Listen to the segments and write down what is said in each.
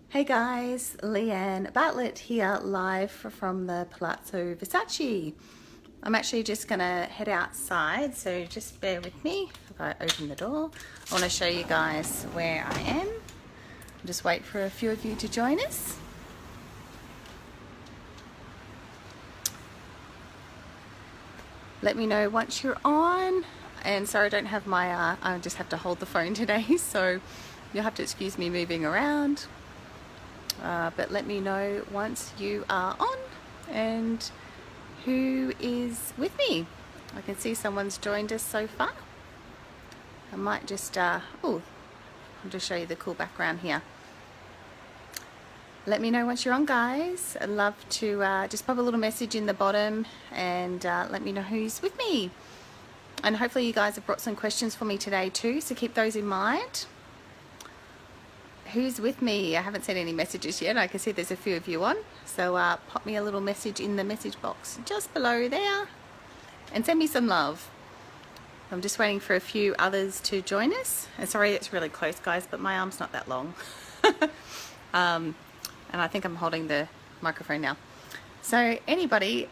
Hey guys, Leanne Bartlett here live from the Palazzo Versace. I'm actually just gonna head outside, so just bear with me if I open the door. I want to show you guys where I am. I'll just wait for a few of you to join us. Let me know once you're on. And sorry I don't have my, I just have to hold the phone today, so you'll have to excuse me moving around. But let me know once you are on and who is with me. I can see someone's joined us so far. I might just, I'll just show you the cool background here. Let me know once you're on, guys. I'd love to just pop a little message in the bottom and let me know who's with me. And hopefully you guys have brought some questions for me today too, so keep those in mind. Who's with me? I haven't sent any messages yet. I can see there's a few of you on. So pop me a little message in the message box just below there and send me some love. I'm just waiting for a few others to join us. And sorry it's really close, guys, but my arm's not that long. And I think I'm holding the microphone now. So anyway,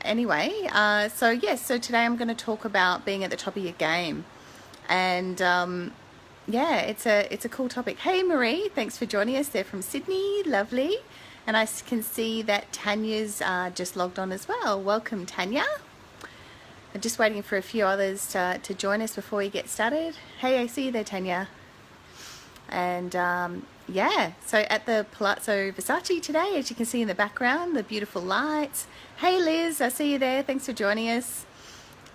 so today I'm going to talk about being at the top of your game. And yeah, it's a cool topic. Hey Marie, thanks for joining us. They're from Sydney, lovely. And I can see that Tanya's just logged on as well. Welcome, Tanya. I'm just waiting for a few others to join us before we get started. Hey, I see you there, Tanya. And yeah, so at the Palazzo Versace today, as you can see in the background, the beautiful lights. Hey Liz, I see you there. Thanks for joining us.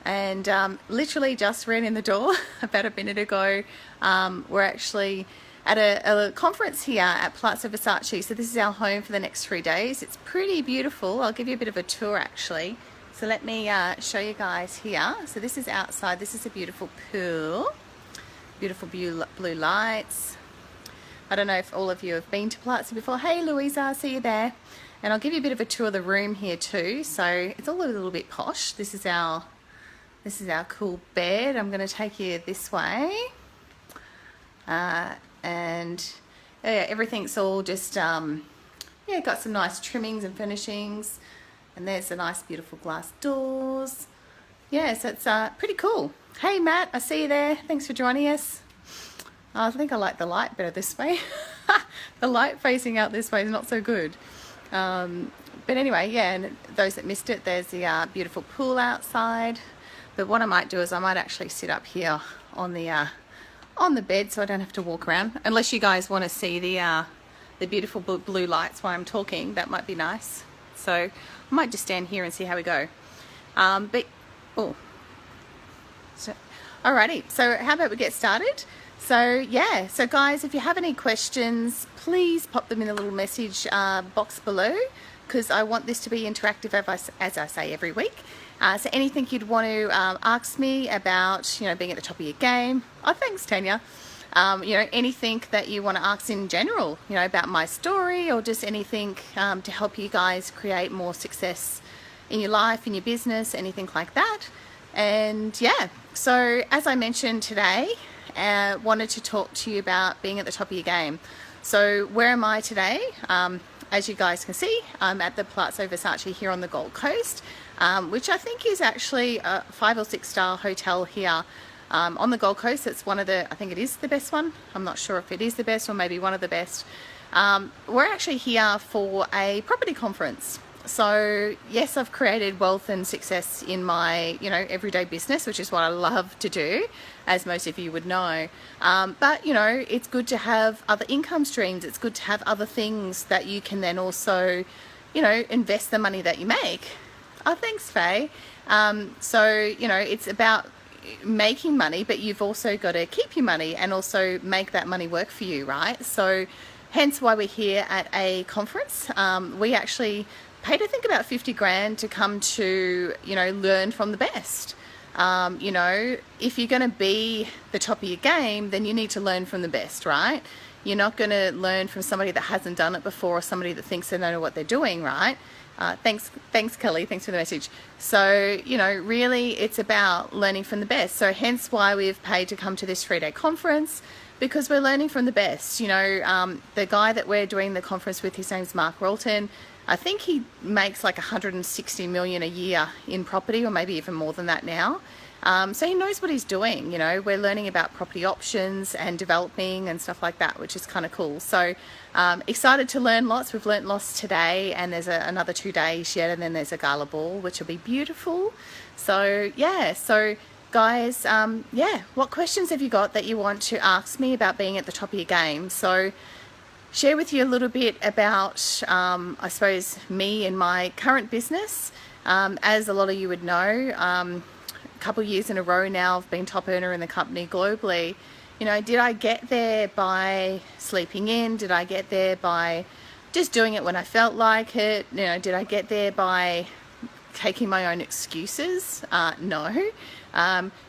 And literally just ran in the door about a minute ago. We're actually at a conference here at Palazzo Versace. So this is our home for the next 3 days. It's pretty beautiful. I'll give you a bit of a tour actually. So let me show you guys here. So this is outside. This is a beautiful pool. Beautiful blue lights. I don't know if all of you have been to Palazzo before. Hey Louisa, I see you there. And I'll give you a bit of a tour of the room here too. So it's all a little bit posh. This is our cool bed. I'm going to take you this way. And yeah, everything's all just, yeah, got some nice trimmings and furnishings. And there's the nice, beautiful glass doors. Yeah, so it's pretty cool. Hey Matt, I see you there. Thanks for joining us. I think I like the light better this way. The light facing out this way is not so good. But anyway, yeah, and those that missed it, there's the beautiful pool outside. But what I might do is I might actually sit up here on the bed so I don't have to walk around. Unless you guys want to see the beautiful blue lights while I'm talking, that might be nice. So I might just stand here and see how we go. Alrighty. So how about we get started? So yeah, so guys, if you have any questions, please pop them in the little message box below, because I want this to be interactive as I say every week. So anything you'd want to ask me about, being at the top of your game. Oh, thanks, Tanya. Anything that you want to ask in general, about my story, or just anything to help you guys create more success in your life, in your business, anything like that. And yeah, so as I mentioned today, wanted to talk to you about being at the top of your game. So where am I today? As you guys can see, I'm at the Palazzo Versace here on the Gold Coast, which I think is actually a 5 or 6 star hotel here on the Gold Coast. It's one of I think it is the best one. I'm not sure if it is the best or maybe one of the best. We're actually here for a property conference. So yes, I've created wealth and success in my, everyday business, which is what I love to do, as most of you would know. But, it's good to have other income streams. It's good to have other things that you can then also, invest the money that you make. Oh, thanks, Faye. So, it's about making money, but you've also got to keep your money and also make that money work for you, right? So hence why we're here at a conference. We actually paid, I think, about 50 grand to come to, learn from the best. If you're going to be the top of your game, then you need to learn from the best, right? You're not going to learn from somebody that hasn't done it before or somebody that thinks they know what they're doing, right? Thanks, Kelly. Thanks for the message. So, really, it's about learning from the best. So hence why we've paid to come to this 3-day conference. because we're learning from the best. You know, the guy that we're doing the conference with, his name's Mark Rolton. I think he makes like 160 million a year in property, or maybe even more than that now. So he knows what he's doing. You know, we're learning about property options and developing and stuff like that, which is kind of cool. So excited to learn lots. We've learnt lots today, and there's another 2 days yet, and then there's a gala ball, which will be beautiful. So yeah, so guys, yeah, what questions have you got that you want to ask me about being at the top of your game? So share with you a little bit about, I suppose, me and my current business. As a lot of you would know, a couple of years in a row now I've been top earner in the company globally. You know, did I get there by sleeping in? Did I get there by just doing it when I felt like it? You know, did I get there by taking my own excuses? No.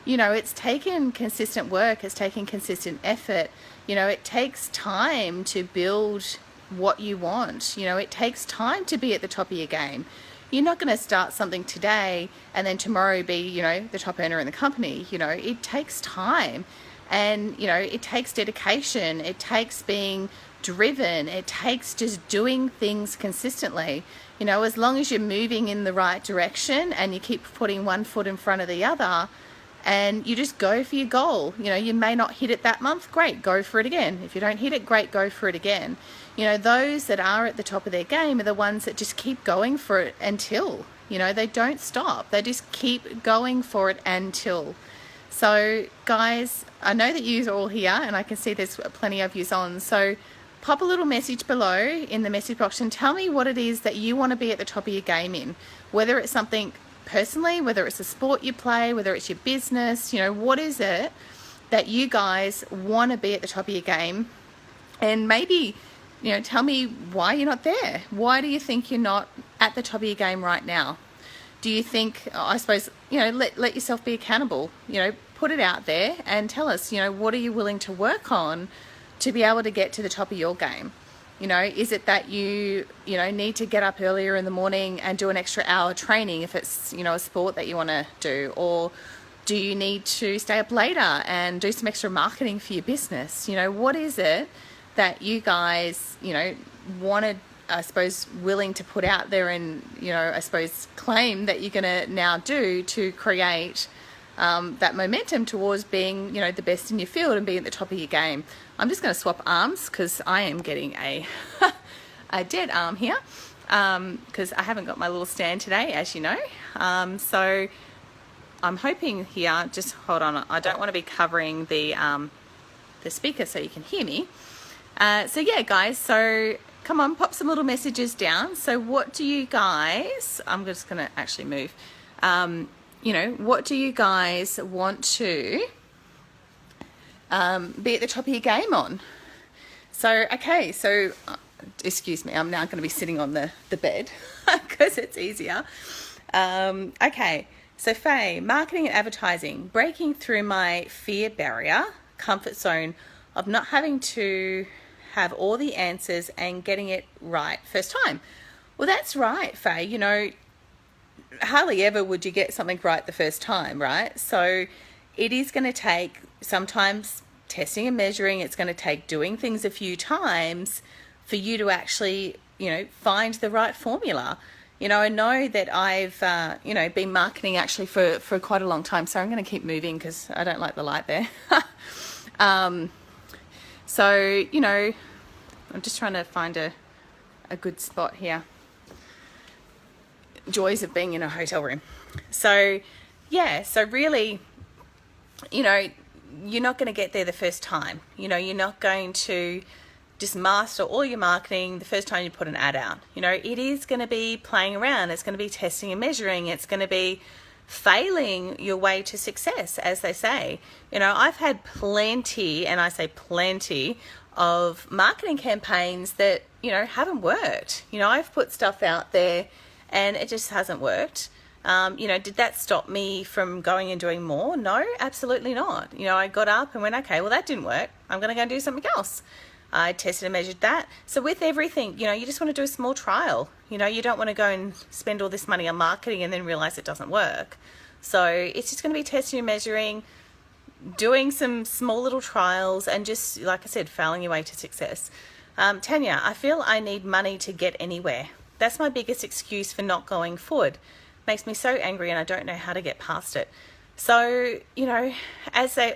You know, it's taken consistent work, it's taken consistent effort. You know, it takes time to build what you want. You know, it takes time to be at the top of your game. You're not going to start something today and then tomorrow be, you know, the top earner in the company. You know, it takes time, and, you know, it takes dedication. It takes being driven. It takes just doing things consistently. You know, as long as you're moving in the right direction and you keep putting one foot in front of the other, and you just go for your goal. You know, you may not hit it that month, great, go for it again. If you don't hit it, great, go for it again. You know, those that are at the top of their game are the ones that just keep going for it until, you know, they don't stop. They just keep going for it until. So guys, I know that you are all here, and I can see there's plenty of yous on. So pop a little message below in the message box and tell me what it is that you want to be at the top of your game in. Whether it's something personally, whether it's a sport you play, whether it's your business, you know, what is it that you guys want to be at the top of your game? And maybe, you know, tell me why you're not there. Why do you think you're not at the top of your game right now? Do you think, I suppose, you know, let yourself be accountable, you know, put it out there and tell us, you know, what are you willing to work on to be able to get to the top of your game? You know, is it that you know, need to get up earlier in the morning and do an extra hour training if it's, you know, a sport that you want to do? Or do you need to stay up later and do some extra marketing for your business? You know, what is it that you guys, you know, wanted, I suppose, willing to put out there and, you know, I suppose claim that you're going to now do to create that momentum towards being, you know, the best in your field and being at the top of your game? I'm just going to swap arms because I am getting a dead arm here because I haven't got my little stand today, as you know. So I'm hoping here, just hold on, I don't want to be covering the speaker so you can hear me. So yeah, guys, so come on, pop some little messages down. So what do you guys, I'm just going to actually move, you know, what do you guys want to be at the top of your game on? So, okay, so, excuse me, I'm now going to be sitting on the bed because it's easier. Okay, so Faye, marketing and advertising, breaking through my fear barrier, comfort zone of not having to have all the answers and getting it right first time. Well, that's right, Faye. You know, hardly ever would you get something right the first time, right? So it is going to take sometimes testing and measuring. It's going to take doing things a few times for you to actually, you know, find the right formula. You know, I know that I've, you know, been marketing actually for quite a long time. So I'm going to keep moving because I don't like the light there. So, you know, I'm just trying to find a good spot here. Joys of being in a hotel room. So, yeah, so really, you know, you're not going to get there the first time. You know, you're not going to just master all your marketing the first time you put an ad out. You know, it is going to be playing around. It's going to be testing and measuring. It's going to be failing your way to success, as they say. You know, I've had plenty, and I say plenty, of marketing campaigns that, you know, haven't worked. You know, I've put stuff out there and it just hasn't worked. You know, did that stop me from going and doing more? No, absolutely not. You know, I got up and went, okay, well, that didn't work. I'm going to go and do something else. I tested and measured that. So with everything, you know, you just want to do a small trial. You know, you don't want to go and spend all this money on marketing and then realize it doesn't work. So it's just going to be testing and measuring, doing some small little trials and just, like I said, failing your way to success. Tanya, I feel I need money to get anywhere. That's my biggest excuse for not going forward. Makes me so angry and I don't know how to get past it. So, you know,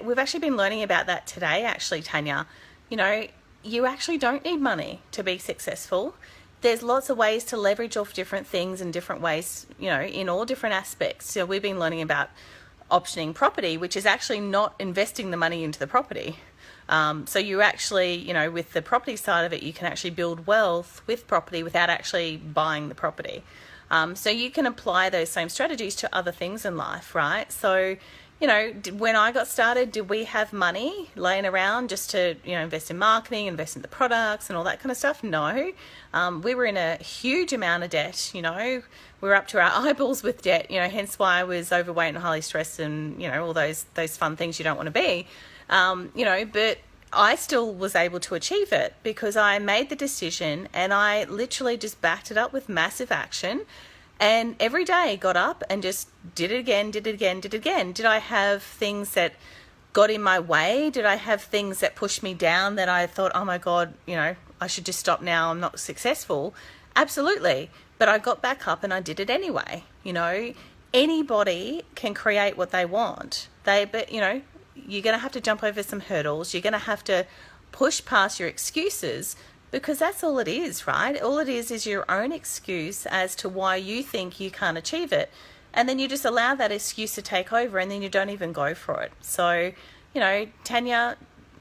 we've actually been learning about that today, actually, Tanya. You know, you actually don't need money to be successful. There's lots of ways to leverage off different things and different ways, you know, in all different aspects. So we've been learning about optioning property, which is actually not investing the money into the property. So you actually, you know, with the property side of it, you can actually build wealth with property without actually buying the property. So you can apply those same strategies to other things in life, right? So, you know, when I got started, did we have money laying around just to, you know, invest in marketing, invest in the products and all that kind of stuff? No. We were in a huge amount of debt, you know. We were up to our eyeballs with debt, you know, hence why I was overweight and highly stressed and, you know, all those fun things you don't want to be. You know, but I still was able to achieve it because I made the decision and I literally just backed it up with massive action. And every day got up and just did it again. Did I have things that got in my way? Did I have things that pushed me down that I thought, oh my God, you know, I should just stop now, I'm not successful? Absolutely. But I got back up and I did it anyway. You know, anybody can create what they want. But you know, you're going to have to jump over some hurdles. You're going to have to push past your excuses because that's all it is, right? All it is your own excuse as to why you think you can't achieve it. And then you just allow that excuse to take over and then you don't even go for it. So, you know, Tanya,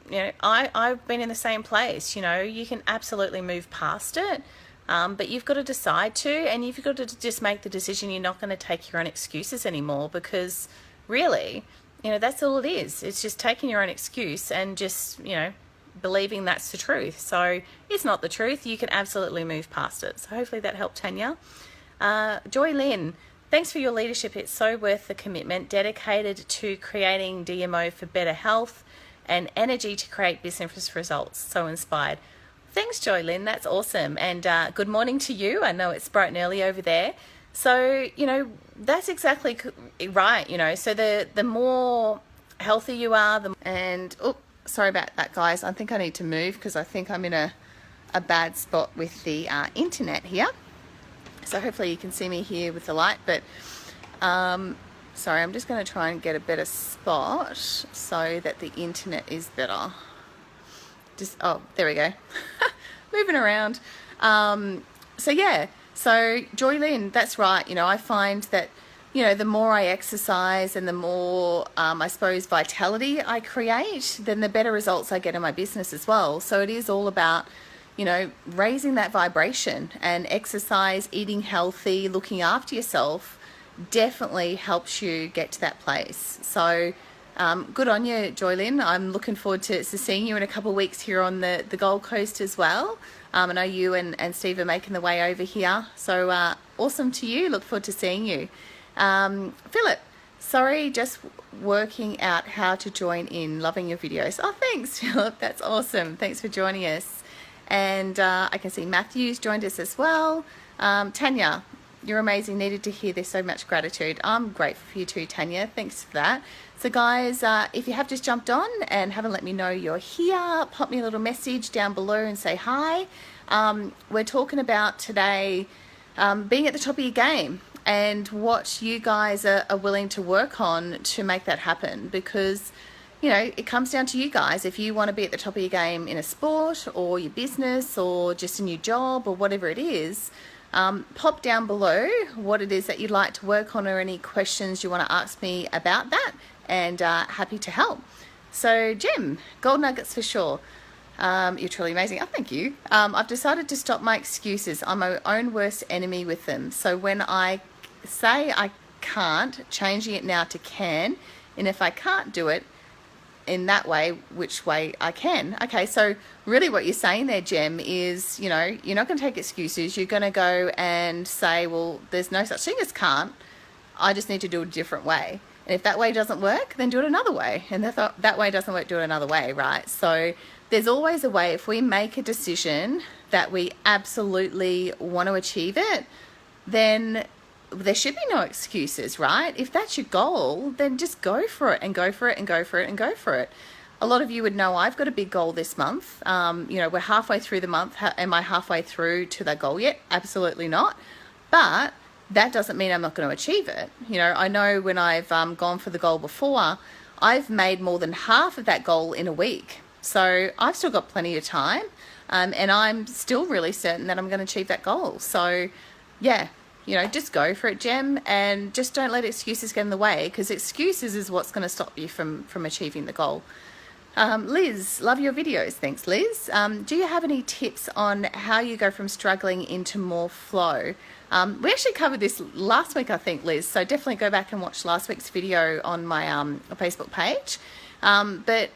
you know, I've been in the same place. You know, you can absolutely move past it, but you've got to decide to, and you've got to just make the decision you're not going to take your own excuses anymore because really, you know, that's all it is. It's just taking your own excuse and just, you know, believing that's the truth. So it's not the truth. You can absolutely move past it. So hopefully that helped, Tanya. Joy Lynn, thanks for your leadership. It's so worth the commitment. Dedicated to creating DMO for better health and energy to create business results. So inspired. Thanks, Joy Lynn. That's awesome. And good morning to you. I know it's bright and early over there. So, you know, that's exactly right. You know, so the more healthy you are, sorry about that, guys. I think I need to move because I think I'm in a bad spot with the internet here. So hopefully you can see me here with the light, but sorry, I'm just going to try and get a better spot so that the internet is better. Oh, there we go. Moving around. So yeah, so Joy Lynn, that's right. You know, I find that, you know, the more I exercise and the more, I suppose, vitality I create, then the better results I get in my business as well. So it is all about, you know, raising that vibration, and exercise, eating healthy, looking after yourself definitely helps you get to that place. So good on you, Joy Lynn. I'm looking forward to seeing you in a couple of weeks here on the Gold Coast as well. I know you and Steve are making the way over here. So awesome to you. Look forward to seeing you. Philip, sorry, just working out how to join in. Loving your videos. Oh, thanks, Philip. That's awesome. Thanks for joining us. And I can see Matthew's joined us as well. Tanya, you're amazing. Needed to hear this. So much gratitude. I'm grateful for you too, Tanya. Thanks for that. So guys, if you have just jumped on and haven't let me know you're here, pop me a little message down below and say hi. We're talking about today being at the top of your game and what you guys are willing to work on to make that happen, because you know, it comes down to you guys. If you want to be at the top of your game in a sport or your business or just a new job or whatever it is, pop down below what it is that you'd like to work on or any questions you want to ask me about that, and happy to help. So Jim, gold nuggets for sure. You're truly amazing. Oh, thank you. I've decided to stop my excuses. I'm my own worst enemy with them. So when I say I can't, changing it now to can, and if I can't do it in that way, which way I can. Okay, so really what you're saying there, Jem, is, you know, you're not going to take excuses. You're going to go and say, well, there's no such thing as can't. I just need to do it a different way. And if that way doesn't work, then do it another way. And if that way doesn't work, do it another way, right? So there's always a way. If we make a decision that we absolutely want to achieve it, then there should be no excuses, right? If that's your goal, then just go for it and go for it and go for it and go for it. A lot of you would know I've got a big goal this month. We're halfway through the month. Am I halfway through to that goal yet? Absolutely not. But that doesn't mean I'm not going to achieve it. I know when I've gone for the goal before, I've made more than half of that goal in a week. So I've still got plenty of time, and I'm still really certain that I'm going to achieve that goal. So yeah, just go for it, Gem, and just don't let excuses get in the way, because excuses is what's going to stop you from achieving the goal. Liz, love your videos. Thanks, Liz. Do you have any tips on how you go from struggling into more flow? We actually covered this last week, I think, Liz, so definitely go back and watch last week's video on my Facebook page. But,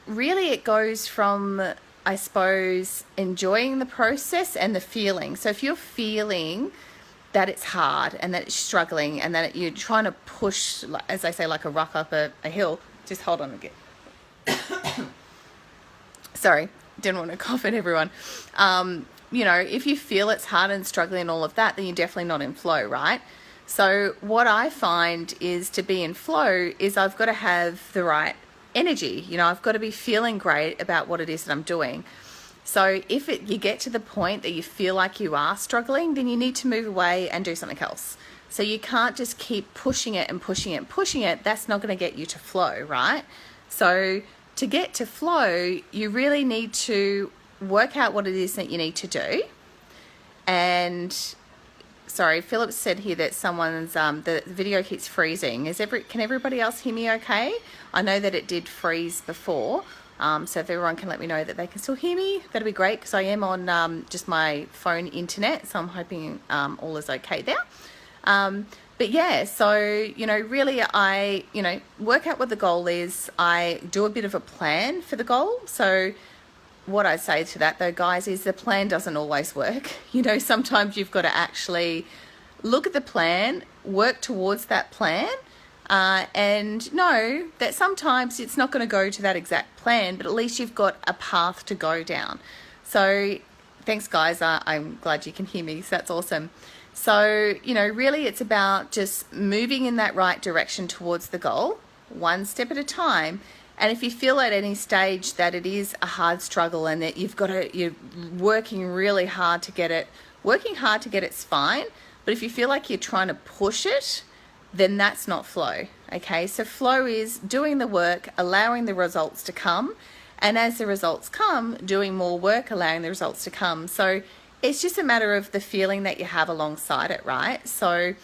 really it goes from, I suppose, enjoying the process and the feeling. So if you're feeling that it's hard and that it's struggling and that you're trying to push, as they say, like a rock up a hill, just hold on again. Sorry, didn't want to cough at everyone. If you feel it's hard and struggling and all of that, then you're definitely not in flow, right? So what I find is to be in flow is I've got to have the right energy. I've got to be feeling great about what it is that I'm doing. So if you get to the point that you feel like you are struggling, then you need to move away and do something else. So you can't just keep pushing it and pushing it and pushing it. That's not going to get you to flow, right? So to get to flow, you really need to work out what it is that you need to do. And sorry, Philip said here that someone's the video keeps freezing. Can everybody else hear me okay? I know that it did freeze before. So if everyone can let me know that they can still hear me, that'd be great, because I am on just my phone internet, so I'm hoping all is okay there. But yeah, so, really I, work out what the goal is. I do a bit of a plan for the goal. So what I say to that though, guys, is the plan doesn't always work. Sometimes you've got to actually look at the plan, work towards that plan, and know that sometimes it's not going to go to that exact plan, but at least you've got a path to go down. So thanks, guys. I'm glad you can hear me. So that's awesome. So, really it's about just moving in that right direction towards the goal, one step at a time. And if you feel at any stage that it is a hard struggle and that you're working really hard to get it, working hard to get it's fine. But if you feel like you're trying to push it, then that's not flow. Okay, so flow is doing the work, allowing the results to come. And as the results come, doing more work, allowing the results to come. So it's just a matter of the feeling that you have alongside it, right? So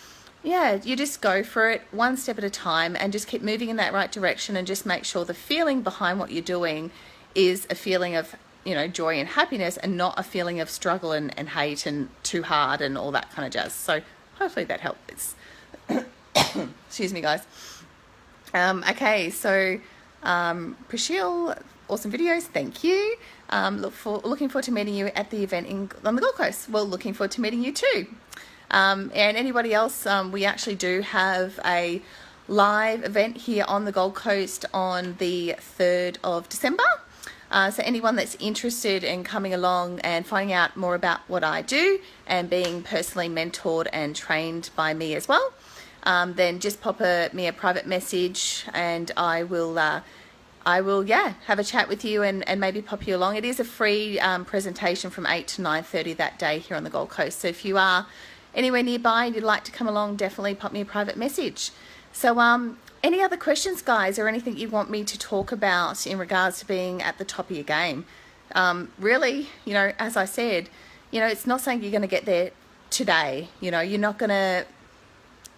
yeah, you just go for it one step at a time and just keep moving in that right direction, and just make sure the feeling behind what you're doing is a feeling of, joy and happiness, and not a feeling of struggle and hate and too hard and all that kind of jazz. So hopefully that helps. Excuse me, guys. Okay, so Prashil, awesome videos, thank you. Looking forward to meeting you at the event on the Gold Coast. Well, looking forward to meeting you too. And anybody else, we actually do have a live event here on the Gold Coast on the 3rd of December. So anyone that's interested in coming along and finding out more about what I do and being personally mentored and trained by me as well, then just pop me a private message, and I will have a chat with you and maybe pop you along. It is a free presentation from 8 to 9:30 that day here on the Gold Coast. So if you are anywhere nearby and you'd like to come along, definitely pop me a private message. So any other questions, guys, or anything you want me to talk about in regards to being at the top of your game? Really, as I said, it's not saying you're going to get there today. You're not going to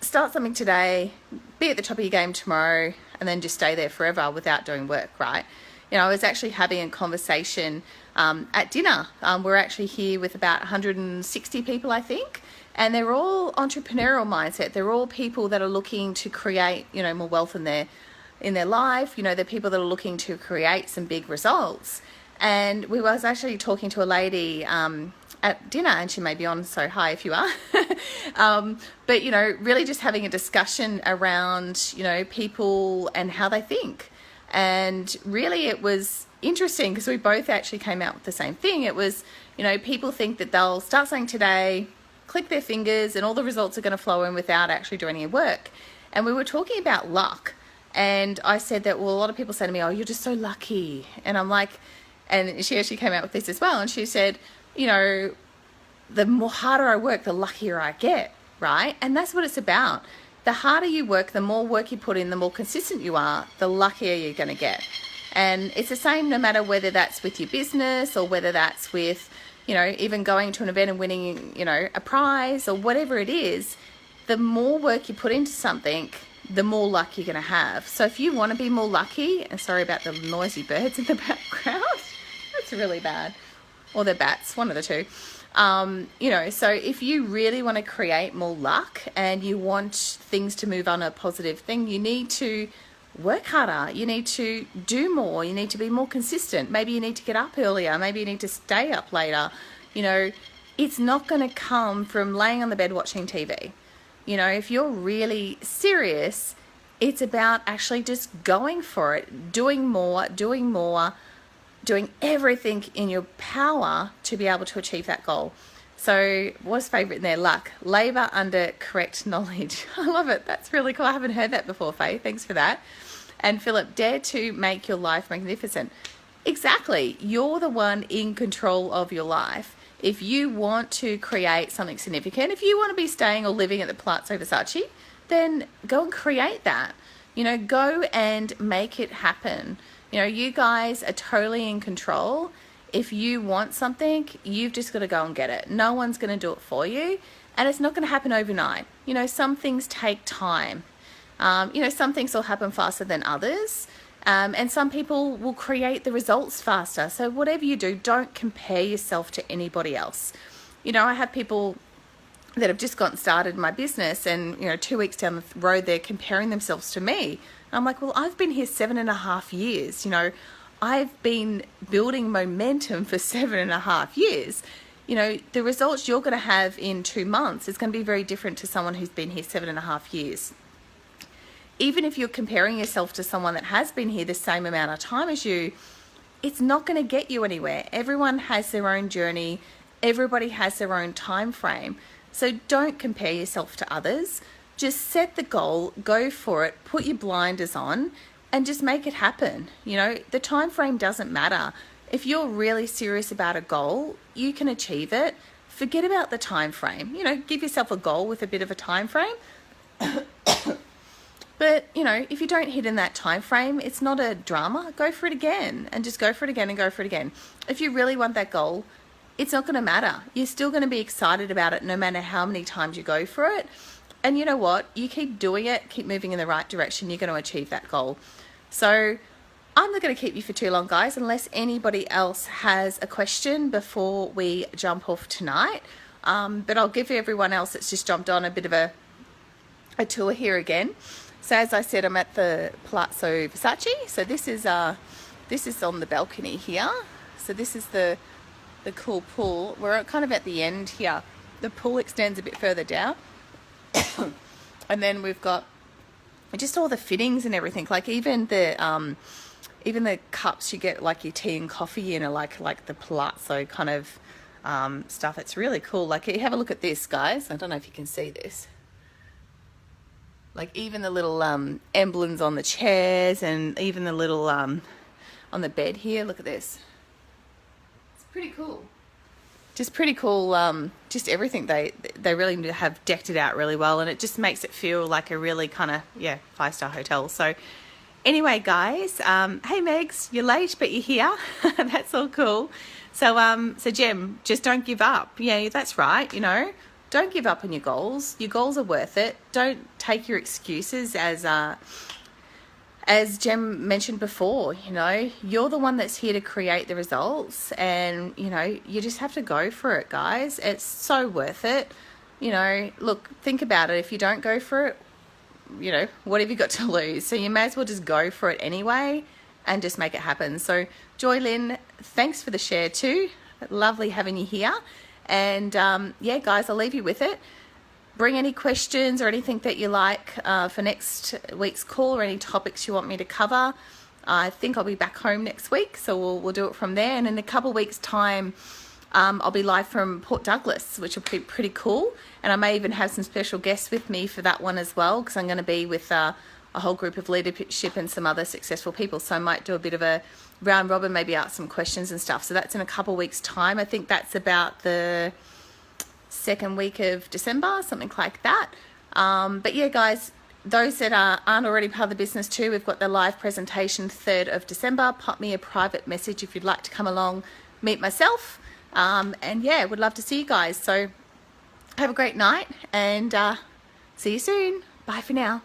start something today, be at the top of your game tomorrow, and then just stay there forever without doing work, right? I was actually having a conversation at dinner. We're actually here with about 160 people, I think, and they're all entrepreneurial mindset. They're all people that are looking to create, more wealth in their life. They're people that are looking to create some big results. And we was actually talking to a lady at dinner, and she may be on, so hi if you are. But really just having a discussion around people and how they think. And really it was interesting because we both actually came out with the same thing. It was people think that they'll start something today, click their fingers and all the results are going to flow in without actually doing any work. And we were talking about luck. And I said that, well, a lot of people say to me, oh, you're just so lucky. And I'm like, and she actually came out with this as well. And she said, you know, the more harder I work, the luckier I get, right? And that's what it's about. The harder you work, the more work you put in, the more consistent you are, the luckier you're going to get. And it's the same no matter whether that's with your business or whether that's with, you know, even going to an event and winning, you know, a prize or whatever it is. The more work you put into something, the more luck you're going to have. So if you want to be more lucky, and sorry about the noisy birds in the background, that's really bad. Or they're bats, one of the two. You know, so if you really want to create more luck and you want things to move on a positive thing, you need to work harder. You need to do more. You need to be more consistent. Maybe you need to get up earlier. Maybe you need to stay up later. You know, it's not going to come from laying on the bed watching TV. You know, if you're really serious, it's about actually just going for it, doing more, doing everything in your power to be able to achieve that goal. So what's favourite in there? Luck. Labour under correct knowledge. I love it. That's really cool. I haven't heard that before, Faye. Thanks for that. And Philip, dare to make your life magnificent. Exactly. You're the one in control of your life. If you want to create something significant, if you want to be staying or living at the Palazzo Versace, then go and create that. You know, go and make it happen. You know, you guys are totally in control. If you want something, you've just got to go and get it. No one's going to do it for you, and it's not going to happen overnight. You know, some things take time. You know, some things will happen faster than others, and some people will create the results faster. So whatever you do, don't compare yourself to anybody else. You know, I have people that have just gotten started in my business, and, you know, 2 weeks down the road, they're comparing themselves to me. I'm like, well, I've been here 7.5 years. You know, I've been building momentum for 7.5 years. You know, the results you're going to have in 2 months is going to be very different to someone who's been here 7.5 years. Even if you're comparing yourself to someone that has been here the same amount of time as you, it's not going to get you anywhere. Everyone has their own journey. Everybody has their own time frame. So don't compare yourself to others. Just set the goal, go for it, put your blinders on, and just make it happen. You know, the time frame doesn't matter. If you're really serious about a goal, you can achieve it. Forget about the time frame. You know, give yourself a goal with a bit of a time frame. But, you know, if you don't hit in that time frame, it's not a drama. Go for it again, and just go for it again and go for it again. If you really want that goal, it's not going to matter. You're still going to be excited about it no matter how many times you go for it. And you know what? You keep doing it, keep moving in the right direction, you're going to achieve that goal. So I'm not going to keep you for too long, guys, unless anybody else has a question before we jump off tonight. But I'll give everyone else that's just jumped on a bit of a tour here again. So as I said, I'm at the Palazzo Versace. So this is on the balcony here. So this is the cool pool. We're kind of at the end here. The pool extends a bit further down. And then we've got just all the fittings and everything. Like even the cups you get like your tea and coffee in are like the Palazzo kind of stuff. It's really cool. Like, have a look at this, guys. I don't know if you can see this. Like even the little emblems on the chairs, and even the little on the bed here. Look at this. It's pretty cool. Just pretty cool. Just everything. They really have decked it out really well, and it just makes it feel like a really kind of 5-star hotel. So anyway, guys, hey Megs, you're late but you're here. That's all cool. So Jem, just don't give up. Yeah, that's right. You know, don't give up on your goals. Your goals are worth it. Don't take your excuses as Jem mentioned before. You know, you're the one that's here to create the results, and, you know, you just have to go for it, guys. It's so worth it. You know, look, think about it. If you don't go for it, you know, what have you got to lose? So you may as well just go for it anyway and just make it happen. So Joy Lynn, thanks for the share too. Lovely having you here. And yeah, guys, I'll leave you with it. Bring any questions or anything that you like for next week's call, or any topics you want me to cover. I think I'll be back home next week, so we'll do it from there. And in a couple of weeks' time, I'll be live from Port Douglas, which will be pretty cool. And I may even have some special guests with me for that one as well, because I'm going to be with a whole group of leadership and some other successful people. So I might do a bit of a round robin, maybe ask some questions and stuff. So that's in a couple of weeks' time. I think that's about the second week of December, something like that. But yeah, guys, those that aren't already part of the business too, we've got the live presentation 3rd of December. Pop me a private message if you'd like to come along, meet myself. And yeah, would love to see you guys. So have a great night and see you soon. Bye for now.